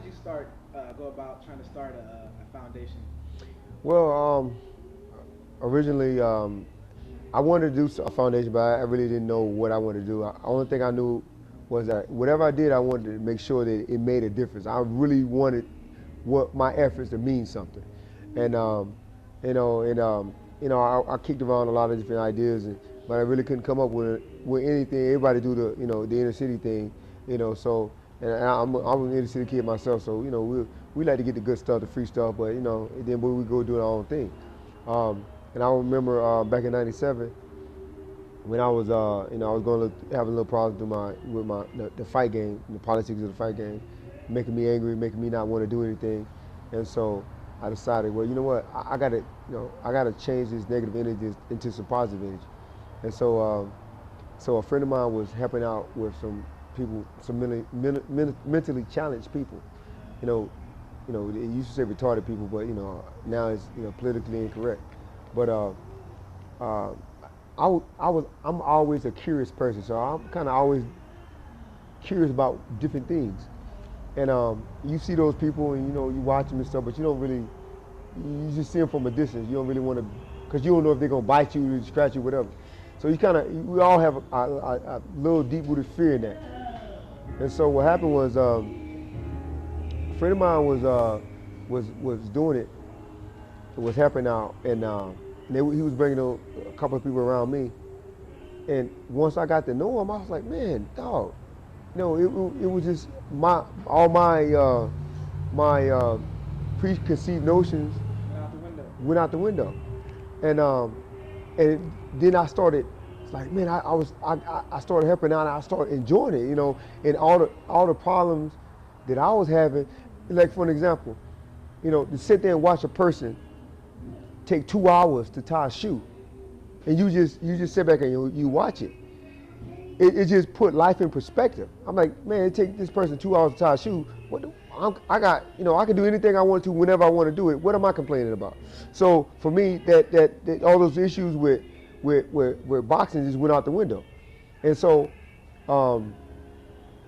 did you go about trying to start a foundation? Well, originally, I wanted to do a foundation, but I really didn't know what I wanted to do. Only thing I knew was that whatever I did, I wanted to make sure that it made a difference. I really wanted what my efforts to mean something, and you know, and I kicked around a lot of different ideas, but I really couldn't come up with anything. Everybody do the inner city thing, So, and I'm an inner city kid myself, so we like to get the good stuff, the free stuff, but then we go do our own thing. Um, and I remember back in '97 when I was I was going to have a little problem with the fight game, the politics of the fight game, making me angry, making me not want to do anything, and so I decided, well, you know what, I got to I got to change this negative energy into some positive energy, and so a friend of mine was helping out with some people, some mentally challenged people, you know, they used to say retarded people, but now it's politically incorrect, but uh, I'm always a curious person, so I'm kind of always curious about different things. And you see those people, and you watch them and stuff, but you don't really, you just see them from a distance. You don't really want to, because you don't know if they're gonna bite you, scratch you, whatever. So we all have a little deep-rooted fear in that. And so what happened was, a friend of mine was doing it, was helping out, and he was bringing a couple of people around me. And once I got to know him, I was like, man, dog, it was just all my preconceived notions Went out the window. went out the window, and and then I started. It's like, man, I started helping out, and I started enjoying it, and all the problems that I was having, like for an example, to sit there and watch a person take 2 hours to tie a shoe, and you just sit back and you watch it. It just put life in perspective. I'm like, man, it take this person 2 hours to tie a shoe. I got, I can do anything I want to whenever I want to do it. What am I complaining about? So for me, that all those issues with boxing just went out the window, and so um,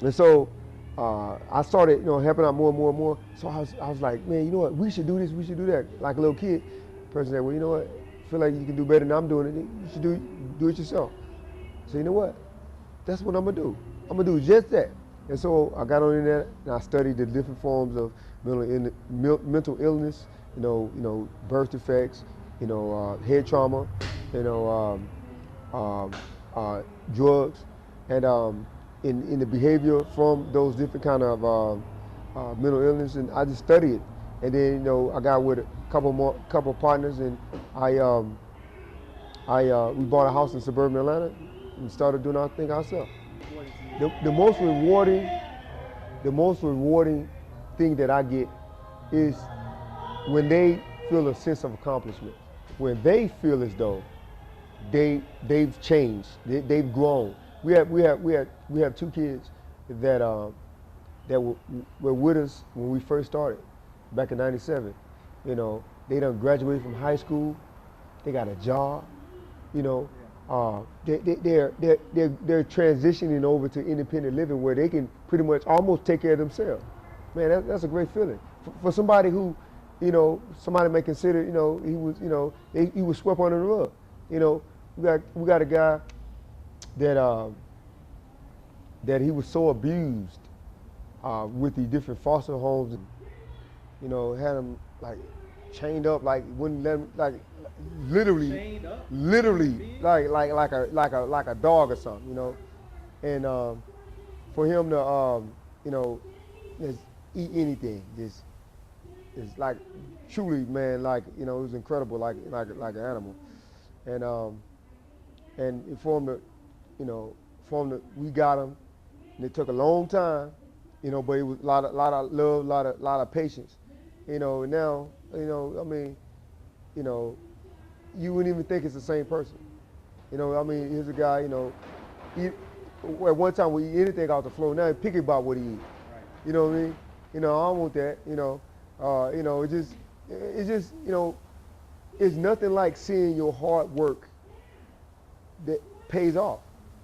and so I started, helping out more and more and more. So I was like, man, you know what? We should do this. We should do that. Like a little kid, person said, well, you know what? I feel like you can do better than I'm doing it. You should do it yourself. So you know what? That's what I'm gonna do. I'm gonna do just that. And so I got on the internet and I studied the different forms of mental illness. Birth defects. Head trauma. You know, drugs, and in the behavior from those different kind of mental illness, and I just studied it. And then I got with a couple partners, and we bought a house in suburban Atlanta and started doing our thing ourselves. The most rewarding, the most rewarding thing that I get is when they feel a sense of accomplishment. When they feel as though they've changed, they've grown. We have two kids that were with us when we first started back in '97. They done graduated from high school. They got a job. You know, they're transitioning over to independent living where they can pretty much almost take care of themselves. Man, that's a great feeling for somebody who, somebody may consider, he was swept under the rug. We got a guy that he was so abused with the different foster homes. Had him like chained up, like wouldn't let him, like literally, Chained up? literally, like a dog or something, And for him to, just eat anything, just it's like truly, man, like it was incredible, like an animal, and for him to, we got him, and it took a long time, but it was a lot of love, lot of patience, and now, I mean, you wouldn't even think it's the same person. I mean, here's a guy, he, at one time we eat anything off the floor. Now he picky about what he eat. Right. You know what I mean? I don't want that. It's just, it's nothing like seeing your hard work that pays off.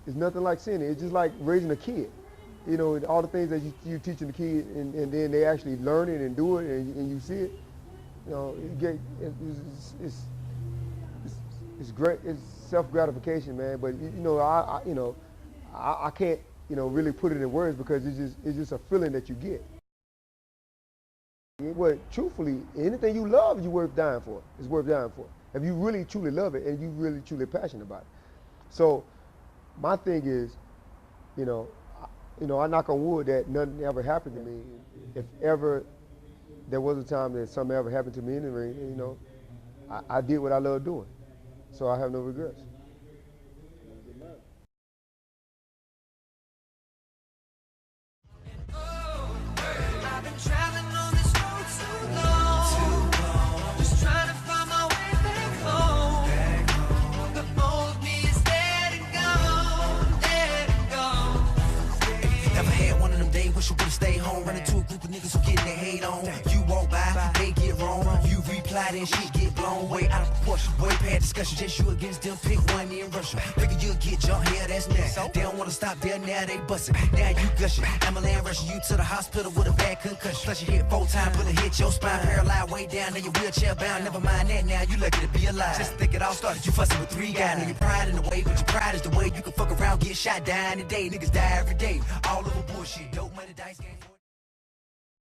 It's nothing like seeing it. It's just like raising a kid. you know, all the things that you're teaching the kid, and then they actually learn it and do it, and you see it, you know, it's great. It's self-gratification, man. But you know, I can't, you know, really put it in words because it's just a feeling that you get. But truthfully, anything you love, you worth dying for. It's worth dying for. If you really truly love it and you really truly passionate about it. So, my thing is, you know, I knock on wood that nothing ever happened to me. If ever there was a time that something ever happened to me in the ring, you know, I did what I love doing. So I have no regrets. I've been traveling on this road too long. Just trying to find my way back home. The old me is dead and gone, dead and gone. Never had one of them days, wish you would've stayed home. Running to a group of niggas who getting their hate on. You walk by, they get wrong. You reply, then shit get blown way out of proportion. Way past discussion, just you against them, pick one in Russia. Figure you'll get jumped here, that's next. They don't wanna stop there, now they bustin'. Now you gushing. Ambulance rushing you to the hospital with a bad concussion. Plus you hit 4 times, bullet hit your spine, paralyzed way down, now you wheelchair bound. Never mind that, now you lucky to be alive. Just think it all started, you fussing with 3 guys. Now your pride in the way, but your pride is the way you can fuck around, get shot, dying today. Niggas die every day, all over bullshit. Dope money, dice game.